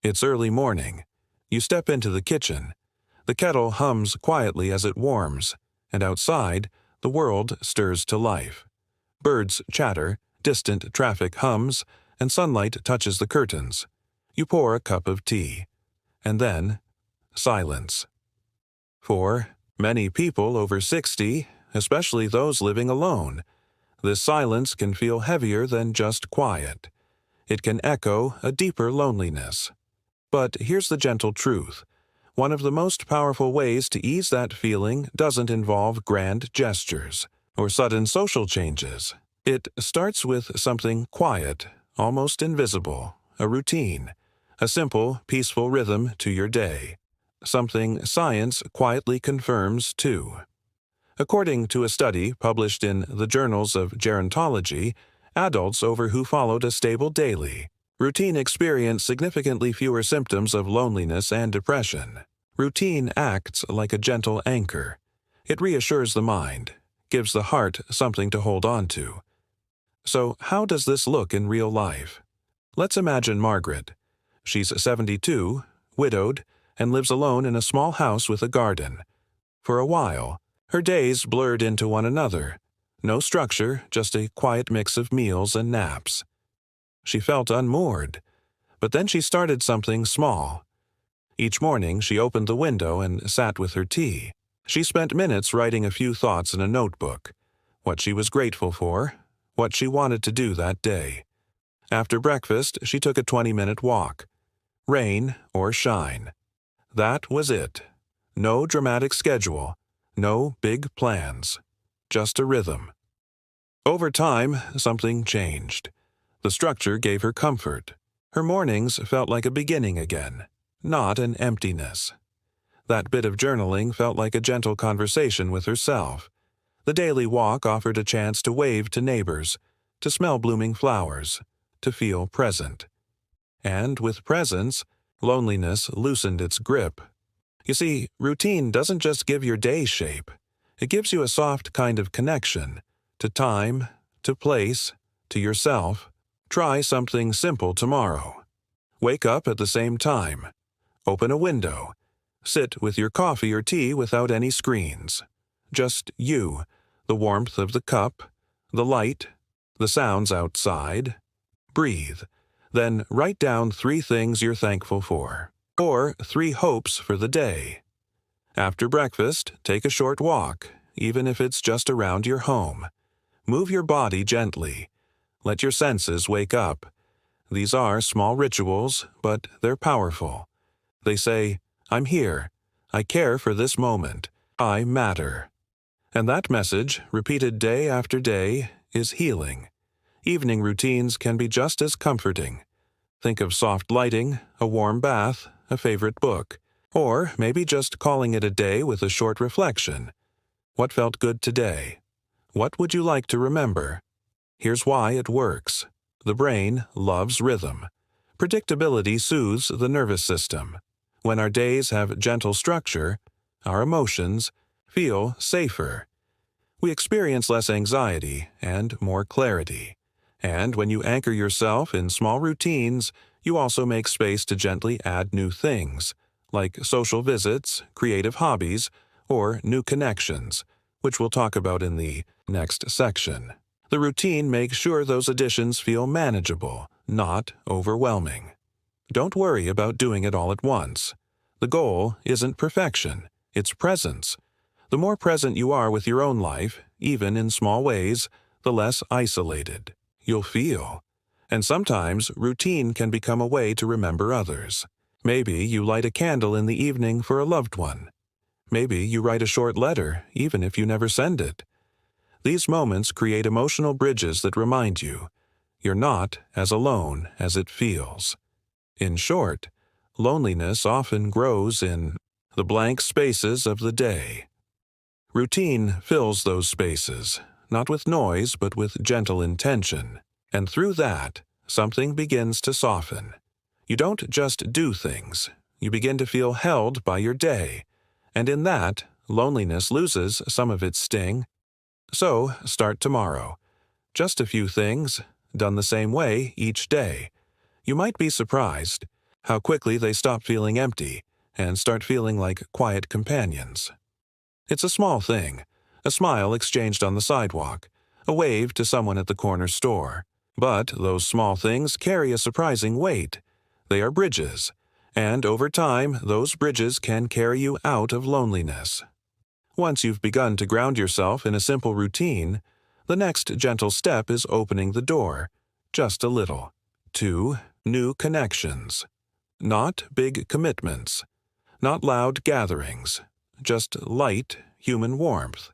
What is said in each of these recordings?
It's early morning. You step into the kitchen. The kettle hums quietly as it warms, and outside, the world stirs to life. Birds chatter, distant traffic hums, and sunlight touches the curtains. You pour a cup of tea. And then, silence. For many people over 60, especially those living alone, this silence can feel heavier than just quiet. It can echo a deeper loneliness. But here's the gentle truth. One of the most powerful ways to ease that feeling doesn't involve grand gestures or sudden social changes. It starts with something quiet, almost invisible, a routine, a simple, peaceful rhythm to your day. Something science quietly confirms, too. According to a study published in the Journals of Gerontology, adults who followed a stable daily routine experienced significantly fewer symptoms of loneliness and depression. Routine acts like a gentle anchor. It reassures the mind, gives the heart something to hold on to. So how does this look in real life? Let's imagine Margaret. She's 72, widowed, and lives alone in a small house with a garden. For a while, her days blurred into one another. No structure, just a quiet mix of meals and naps. She felt unmoored, but then she started something small. Each morning she opened the window and sat with her tea. She spent minutes writing a few thoughts in a notebook, what she was grateful for, what she wanted to do that day. After breakfast, she took a 20-minute walk. Rain or shine. That was it. No dramatic schedule, no big plans, just a rhythm. Over time, something changed. The structure gave her comfort. Her mornings felt like a beginning again, not an emptiness. That bit of journaling felt like a gentle conversation with herself. The daily walk offered a chance to wave to neighbors, to smell blooming flowers, to feel present. And with presence, loneliness loosened its grip. You see, routine doesn't just give your day shape. It gives you a soft kind of connection to time, to place, to yourself. Try something simple tomorrow. Wake up at the same time. Open a window. Sit with your coffee or tea without any screens. Just you, the warmth of the cup, the light, the sounds outside. Breathe. Then write down 3 things you're thankful for, or 3 hopes for the day. After breakfast, take a short walk, even if it's just around your home. Move your body gently. Let your senses wake up. These are small rituals, but they're powerful. They say, I'm here. I care for this moment. I matter. And that message, repeated day after day, is healing. Evening routines can be just as comforting. Think of soft lighting, a warm bath, a favorite book, or maybe just calling it a day with a short reflection. What felt good today? What would you like to remember? Here's why it works. The brain loves rhythm. Predictability soothes the nervous system. When our days have gentle structure, our emotions feel safer. We experience less anxiety and more clarity. And when you anchor yourself in small routines, you also make space to gently add new things, like social visits, creative hobbies, or new connections, which we'll talk about in the next section. The routine makes sure those additions feel manageable, not overwhelming. Don't worry about doing it all at once. The goal isn't perfection, it's presence. The more present you are with your own life, even in small ways, the less isolated you'll feel. And sometimes routine can become a way to remember others. Maybe you light a candle in the evening for a loved one. Maybe you write a short letter, even if you never send it. These moments create emotional bridges that remind you, you're not as alone as it feels. In short, loneliness often grows in the blank spaces of the day. Routine fills those spaces, not with noise but with gentle intention, and through that, something begins to soften. You don't just do things, you begin to feel held by your day, and in that, loneliness loses some of its sting. So, start tomorrow. Just a few things, done the same way each day. You might be surprised. how quickly they stop feeling empty and start feeling like quiet companions. It's a small thing, a smile exchanged on the sidewalk, a wave to someone at the corner store. But those small things carry a surprising weight. They are bridges, and over time, those bridges can carry you out of loneliness. Once you've begun to ground yourself in a simple routine, the next gentle step is opening the door, just a little, to new connections. Not big commitments, not loud gatherings, just light, human warmth.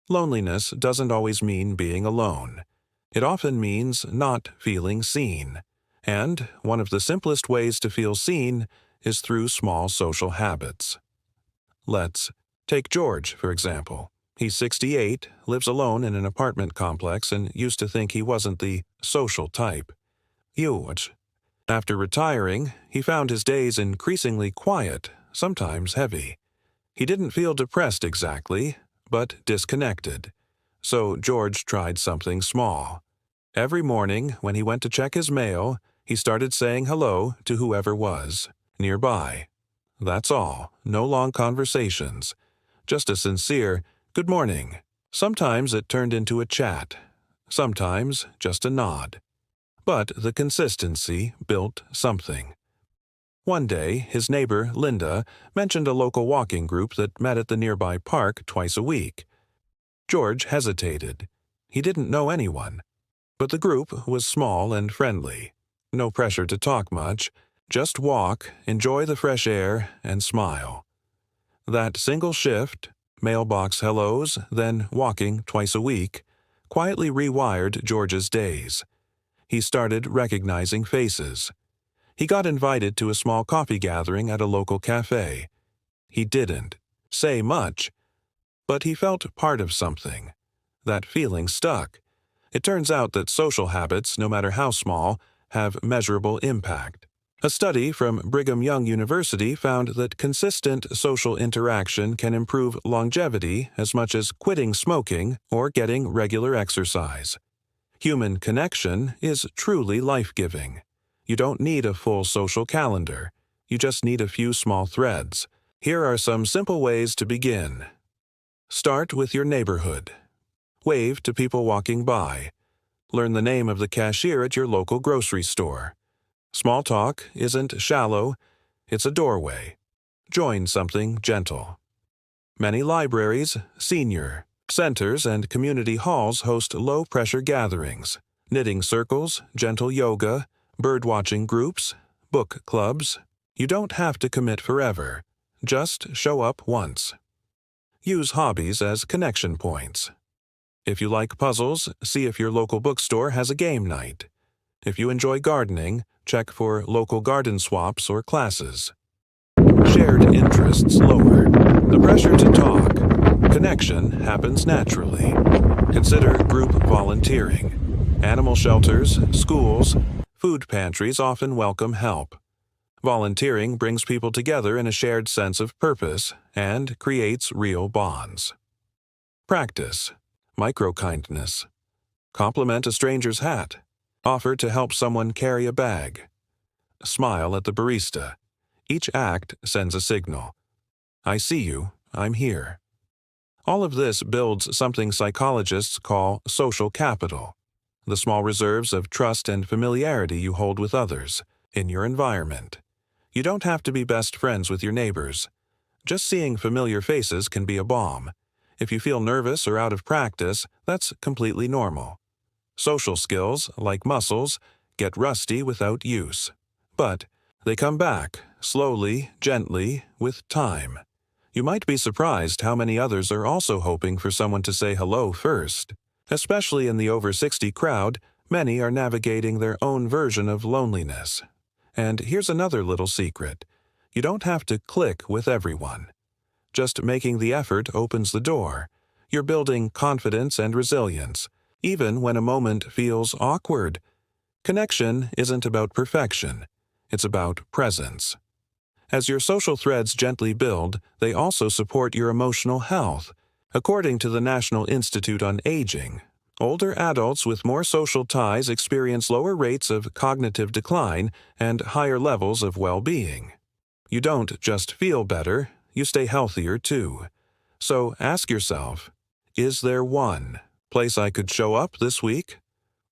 Loneliness doesn't always mean being alone. It often means not feeling seen. And one of the simplest ways to feel seen is through small social habits. Let's take George, for example. He's 68, lives alone in an apartment complex, and used to think he wasn't the social type. Huge. After retiring, he found his days increasingly quiet, sometimes heavy. He didn't feel depressed exactly, but disconnected. So George tried something small. Every morning, when he went to check his mail, he started saying hello to whoever was nearby. That's all, no long conversations. Just a sincere, "Good morning." Sometimes it turned into a chat. Sometimes just a nod. But the consistency built something. One day, his neighbor, Linda, mentioned a local walking group that met at the nearby park twice a week. George hesitated. He didn't know anyone. But the group was small and friendly. No pressure to talk much. Just walk, enjoy the fresh air, and smile. That single shift, mailbox hellos, then walking twice a week, quietly rewired George's days. He started recognizing faces. He got invited to a small coffee gathering at a local cafe. He didn't say much, but he felt part of something. That feeling stuck. It turns out that social habits, no matter how small, have measurable impact. A study from Brigham Young University found that consistent social interaction can improve longevity as much as quitting smoking or getting regular exercise. Human connection is truly life-giving. You don't need a full social calendar. You just need a few small threads. Here are some simple ways to begin. Start with your neighborhood. Wave to people walking by. Learn the name of the cashier at your local grocery store. Small talk isn't shallow, it's a doorway. Join something gentle. Many libraries, senior centers, and community halls host low-pressure gatherings, knitting circles, gentle yoga, bird-watching groups, book clubs. You don't have to commit forever. Just show up once. Use hobbies as connection points. If you like puzzles, see if your local bookstore has a game night. If you enjoy gardening, check for local garden swaps or classes. Shared interests lower the pressure to talk. Connection happens naturally. Consider group volunteering. Animal shelters, schools, food pantries often welcome help. Volunteering brings people together in a shared sense of purpose and creates real bonds. Practice. Micro-kindness. Compliment a stranger's hat. Offer to help someone carry a bag. Smile at the barista. Each act sends a signal. I see you, I'm here. All of this builds something psychologists call social capital, the small reserves of trust and familiarity you hold with others in your environment. You don't have to be best friends with your neighbors. Just seeing familiar faces can be a balm. If you feel nervous or out of practice, that's completely normal. Social skills, like muscles, get rusty without use. But they come back, slowly, gently, with time. You might be surprised how many others are also hoping for someone to say hello first. Especially in the over 60 crowd, many are navigating their own version of loneliness. And here's another little secret. You don't have to click with everyone. Just making the effort opens the door. You're building confidence and resilience, even when a moment feels awkward. Connection isn't about perfection. It's about presence. As your social threads gently build, they also support your emotional health. According to the National Institute on Aging, Older adults with more social ties experience lower rates of cognitive decline and higher levels of well-being. You don't just feel better, you stay healthier too. So ask yourself, is there one place I could show up this week?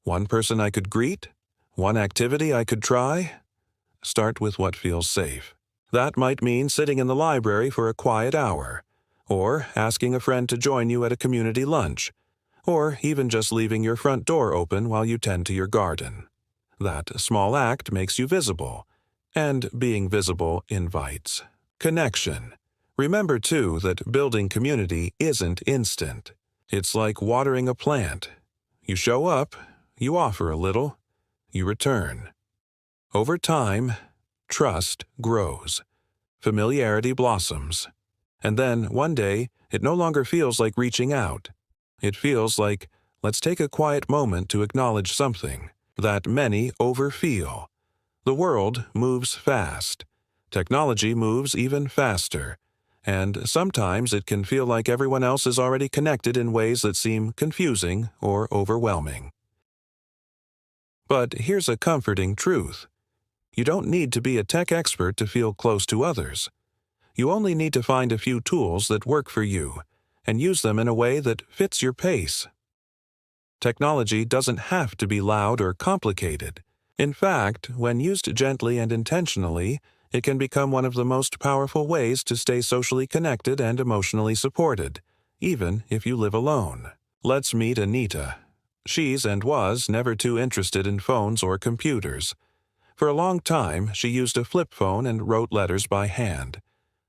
One person I could greet? One activity I could try? Start with what feels safe. That might mean sitting in the library for a quiet hour, or asking a friend to join you at a community lunch, or even just leaving your front door open while you tend to your garden. That small act makes you visible, and being visible invites connection. Remember, too, that building community isn't instant. It's like watering a plant. You show up, you offer a little, you return. Over time, trust grows. Familiarity blossoms. And then, one day, it no longer feels like reaching out. It feels like, let's take a quiet moment to acknowledge something that many overfeel. The world moves fast. Technology moves even faster. And sometimes it can feel like everyone else is already connected in ways that seem confusing or overwhelming. But here's a comforting truth. You don't need to be a tech expert to feel close to others. You only need to find a few tools that work for you and use them in a way that fits your pace. Technology doesn't have to be loud or complicated. In fact, when used gently and intentionally, it can become one of the most powerful ways to stay socially connected and emotionally supported, even if you live alone. Let's meet Anita. She's and was never too interested in phones or computers. For a long time, she used a flip phone and wrote letters by hand.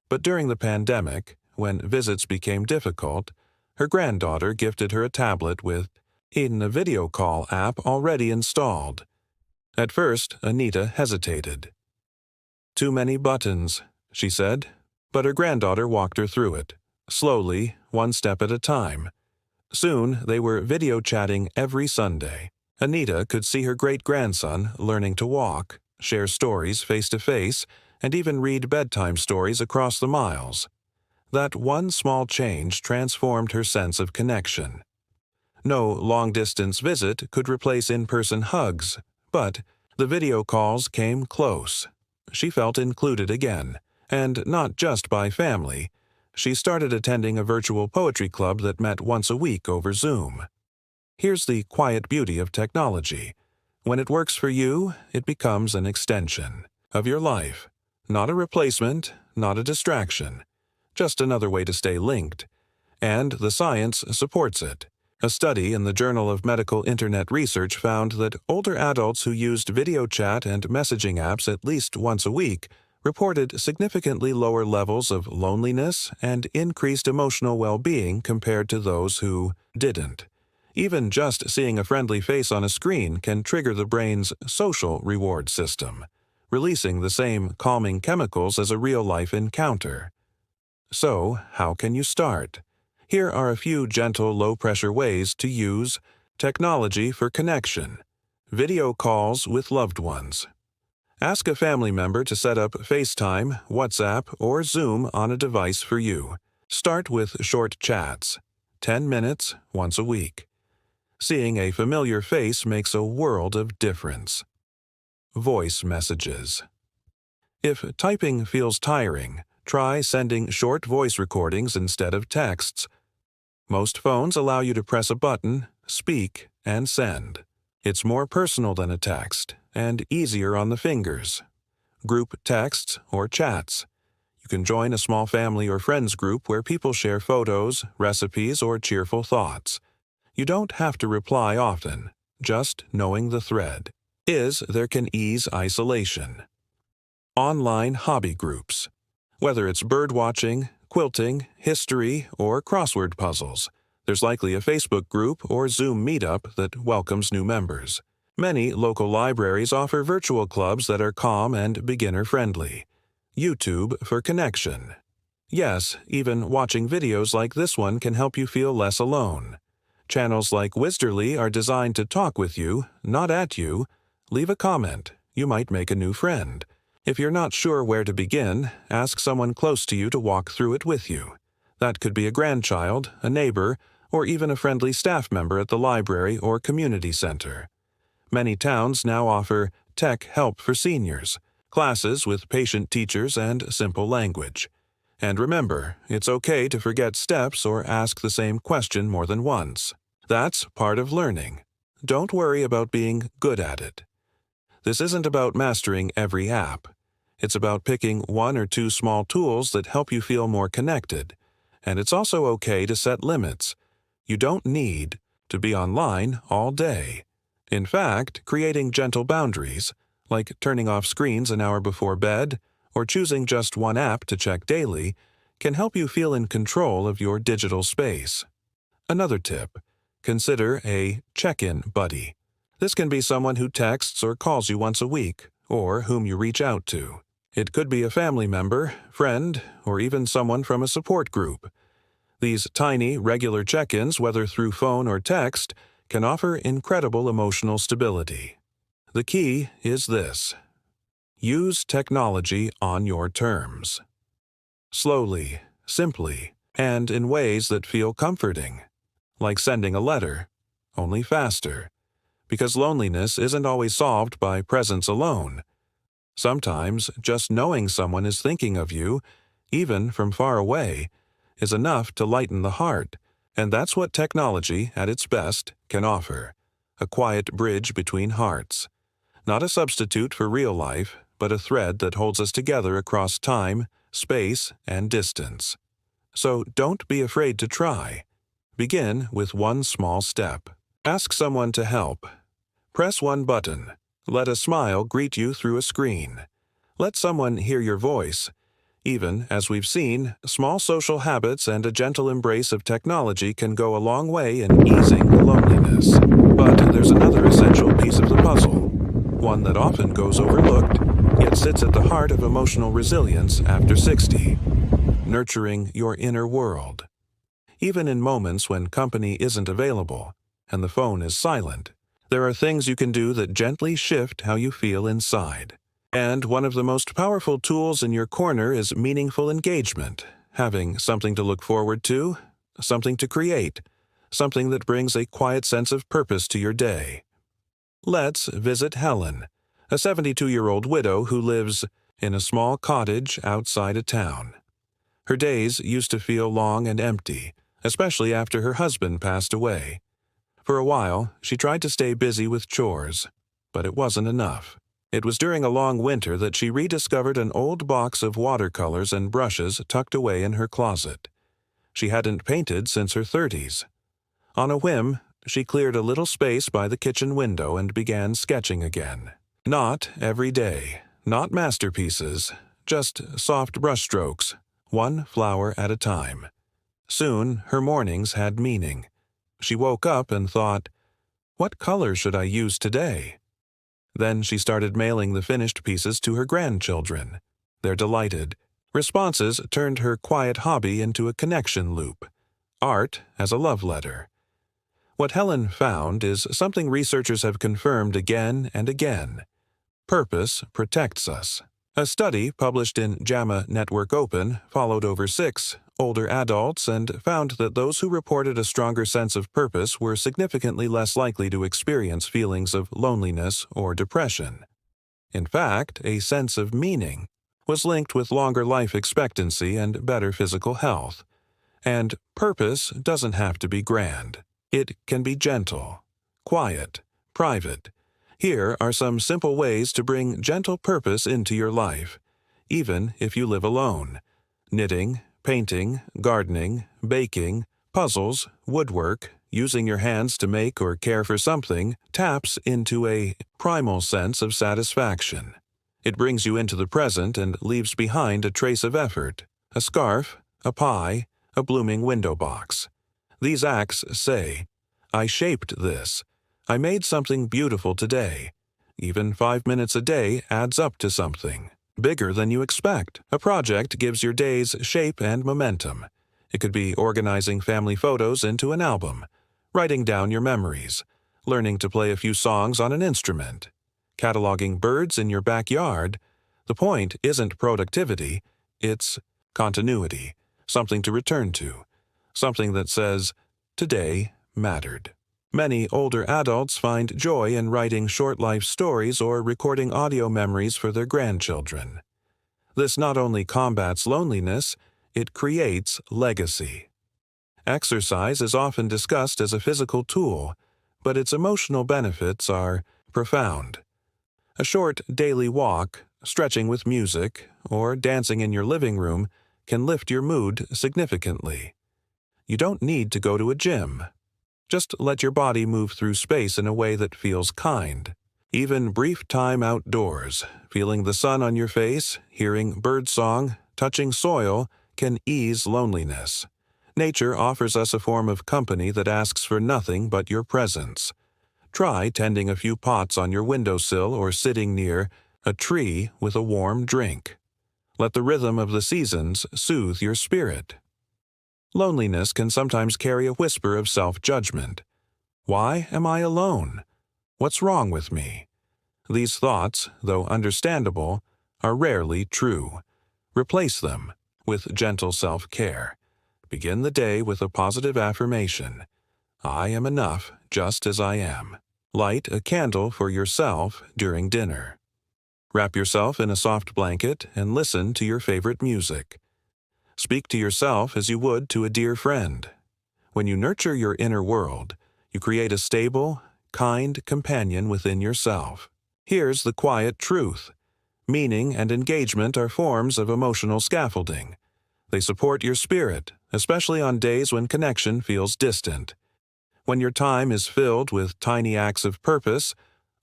But during the pandemic, when visits became difficult, her granddaughter gifted her a tablet with a video call app already installed. At first, Anita hesitated. "Too many buttons," she said, but her granddaughter walked her through it, slowly, one step at a time. Soon, they were video chatting every Sunday. Anita could see her great-grandson learning to walk, share stories face-to-face, and even read bedtime stories across the miles. That one small change transformed her sense of connection. No long-distance visit could replace in-person hugs, but the video calls came close. She felt included again, and not just by family. She started attending a virtual poetry club that met once a week over Zoom. Here's the quiet beauty of technology. When it works for you, it becomes an extension of your life. Not a replacement, not a distraction. Just another way to stay linked. And the science supports it. A study in the Journal of Medical Internet Research found that older adults who used video chat and messaging apps at least once a week reported significantly lower levels of loneliness and increased emotional well-being compared to those who didn't. Even just seeing a friendly face on a screen can trigger the brain's social reward system, releasing the same calming chemicals as a real-life encounter. So, how can you start? Here are a few gentle, low-pressure ways to use technology for connection. Video calls with loved ones. Ask a family member to set up FaceTime, WhatsApp, or Zoom on a device for you. Start with short chats, 10 minutes once a week. Seeing a familiar face makes a world of difference. Voice messages. If typing feels tiring, try sending short voice recordings instead of texts. Most phones allow you to press a button, speak, and send. It's more personal than a text, and easier on the fingers. Group texts or chats. You can join a small family or friends group where people share photos, recipes, or cheerful thoughts. You don't have to reply often, just knowing the thread. There can ease isolation. Online hobby groups. Whether it's birdwatching, quilting, history, or crossword puzzles, there's likely a Facebook group or Zoom meetup that welcomes new members. Many local libraries offer virtual clubs that are calm and beginner-friendly. YouTube for connection. Yes, even watching videos like this one can help you feel less alone. Channels like Wisderly are designed to talk with you, not at you. Leave a comment. You might make a new friend. If you're not sure where to begin, ask someone close to you to walk through it with you. That could be a grandchild, a neighbor, or even a friendly staff member at the library or community center. Many towns now offer tech help for seniors, classes with patient teachers and simple language. And remember, it's okay to forget steps or ask the same question more than once. That's part of learning. Don't worry about being good at it. This isn't about mastering every app. It's about picking one or two small tools that help you feel more connected. And it's also okay to set limits. You don't need to be online all day. In fact, creating gentle boundaries, like turning off screens an hour before bed or choosing just one app to check daily, can help you feel in control of your digital space. Another tip: consider a check-in buddy. This can be someone who texts or calls you once a week, or whom you reach out to. It could be a family member, friend, or even someone from a support group. These tiny, regular check-ins, whether through phone or text, can offer incredible emotional stability. The key is this: use technology on your terms. Slowly, simply, and in ways that feel comforting. Like sending a letter, only faster. Because loneliness isn't always solved by presence alone. Sometimes just knowing someone is thinking of you, even from far away, is enough to lighten the heart, and that's what technology, at its best, can offer: a quiet bridge between hearts. Not a substitute for real life, but a thread that holds us together across time, space, and distance. So don't be afraid to try. Begin with one small step. Ask someone to help. Press one button. Let a smile greet you through a screen. Let someone hear your voice. Even, as we've seen, small social habits and a gentle embrace of technology can go a long way in easing loneliness. But there's another essential piece of the puzzle, one that often goes overlooked, yet sits at the heart of emotional resilience after 60. Nurturing your inner world. Even in moments when company isn't available and the phone is silent, there are things you can do that gently shift how you feel inside. And one of the most powerful tools in your corner is meaningful engagement, having something to look forward to, something to create, something that brings a quiet sense of purpose to your day. Let's visit Helen, a 72-year-old widow who lives in a small cottage outside a town. Her days used to feel long and empty, especially after her husband passed away. For a while, she tried to stay busy with chores, but it wasn't enough. It was during a long winter that she rediscovered an old box of watercolors and brushes tucked away in her closet. She hadn't painted since her 30s. On a whim, she cleared a little space by the kitchen window and began sketching again. Not every day, not masterpieces, just soft brushstrokes, one flower at a time. Soon, her mornings had meaning. She woke up and thought, "What color should I use today?" Then she started mailing the finished pieces to her grandchildren. They're delighted. Responses turned her quiet hobby into a connection loop. Art as a love letter. What Helen found is something researchers have confirmed again and again. Purpose protects us. A study published in JAMA Network Open followed over 6 older adults and found that those who reported a stronger sense of purpose were significantly less likely to experience feelings of loneliness or depression. In fact, a sense of meaning was linked with longer life expectancy and better physical health. And purpose doesn't have to be grand. It can be gentle, quiet, private. Here are some simple ways to bring gentle purpose into your life, even if you live alone. Knitting, painting, gardening, baking, puzzles, woodwork, using your hands to make or care for something taps into a primal sense of satisfaction. It brings you into the present and leaves behind a trace of effort, a scarf, a pie, a blooming window box. These acts say, "I shaped this. I made something beautiful today." Even 5 minutes a day adds up to something bigger than you expect. A project gives your days shape and momentum. It could be organizing family photos into an album, writing down your memories, learning to play a few songs on an instrument, cataloging birds in your backyard. The point isn't productivity, it's continuity, something to return to, something that says, today mattered. Many older adults find joy in writing short life stories or recording audio memories for their grandchildren. This not only combats loneliness, it creates legacy. Exercise is often discussed as a physical tool, but its emotional benefits are profound. A short daily walk, stretching with music, or dancing in your living room can lift your mood significantly. You don't need to go to a gym. Just let your body move through space in a way that feels kind. Even brief time outdoors, feeling the sun on your face, hearing birdsong, touching soil, can ease loneliness. Nature offers us a form of company that asks for nothing but your presence. Try tending a few pots on your windowsill or sitting near a tree with a warm drink. Let the rhythm of the seasons soothe your spirit. Loneliness can sometimes carry a whisper of self-judgment. Why am I alone? What's wrong with me? These thoughts, though understandable, are rarely true. Replace them with gentle self-care. Begin the day with a positive affirmation. I am enough just as I am. Light a candle for yourself during dinner. Wrap yourself in a soft blanket and listen to your favorite music. Speak to yourself as you would to a dear friend. When you nurture your inner world, you create a stable, kind companion within yourself. Here's the quiet truth. Meaning and engagement are forms of emotional scaffolding. They support your spirit, especially on days when connection feels distant. When your time is filled with tiny acts of purpose,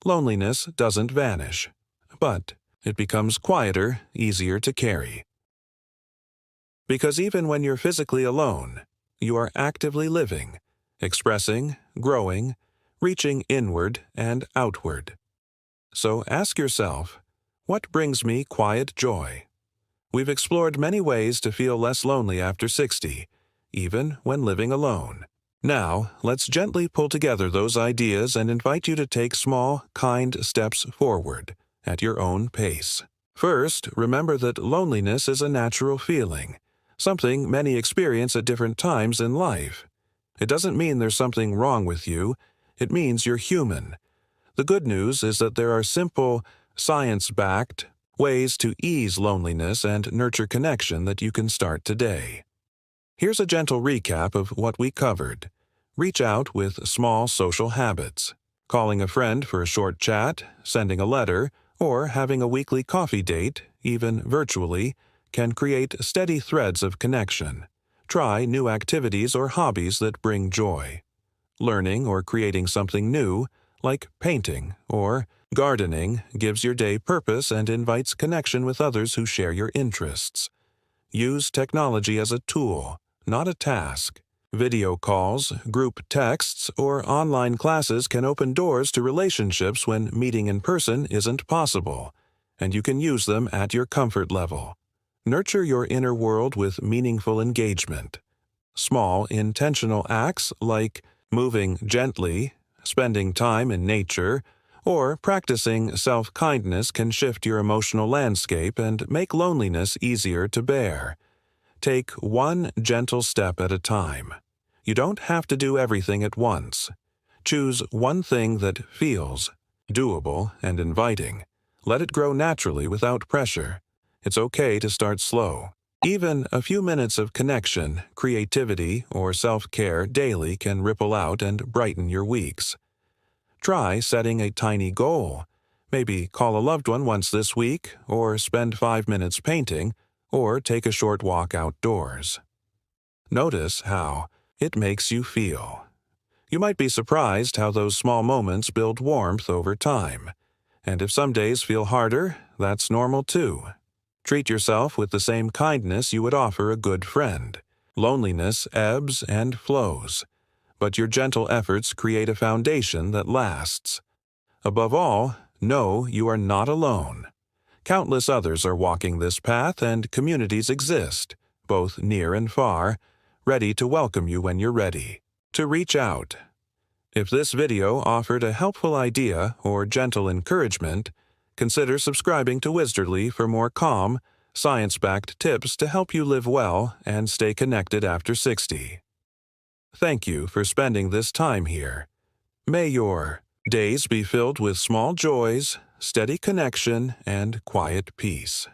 loneliness doesn't vanish, but it becomes quieter, easier to carry. Because even when you're physically alone, you are actively living, expressing, growing, reaching inward and outward. So ask yourself, what brings me quiet joy? We've explored many ways to feel less lonely after 60, even when living alone. Now, let's gently pull together those ideas and invite you to take small, kind steps forward at your own pace. First, remember that loneliness is a natural feeling, something many experience at different times in life. It doesn't mean there's something wrong with you. It means you're human. The good news is that there are simple, science-backed ways to ease loneliness and nurture connection that you can start today. Here's a gentle recap of what we covered. Reach out with small social habits. Calling a friend for a short chat, sending a letter, or having a weekly coffee date, even virtually, can create steady threads of connection. Try new activities or hobbies that bring joy. Learning or creating something new, like painting or gardening, gives your day purpose and invites connection with others who share your interests. Use technology as a tool, not a task. Video calls, group texts, or online classes can open doors to relationships when meeting in person isn't possible, and you can use them at your comfort level. Nurture your inner world with meaningful engagement. Small, intentional acts like moving gently, spending time in nature, or practicing self-kindness can shift your emotional landscape and make loneliness easier to bear. Take one gentle step at a time. You don't have to do everything at once. Choose one thing that feels doable and inviting. Let it grow naturally without pressure. It's okay to start slow. Even a few minutes of connection, creativity, or self-care daily can ripple out and brighten your weeks. Try setting a tiny goal. Maybe call a loved one once this week, or spend 5 minutes painting, or take a short walk outdoors. Notice how it makes you feel. You might be surprised how those small moments build warmth over time. And if some days feel harder, that's normal too. Treat yourself with the same kindness you would offer a good friend. Loneliness ebbs and flows, but your gentle efforts create a foundation that lasts. Above all, know you are not alone. Countless others are walking this path, and communities exist, both near and far, ready to welcome you when you're ready. To reach out. If this video offered a helpful idea or gentle encouragement, consider subscribing to Wisderly for more calm, science-backed tips to help you live well and stay connected after 60. Thank you for spending this time here. May your days be filled with small joys, steady connection, and quiet peace.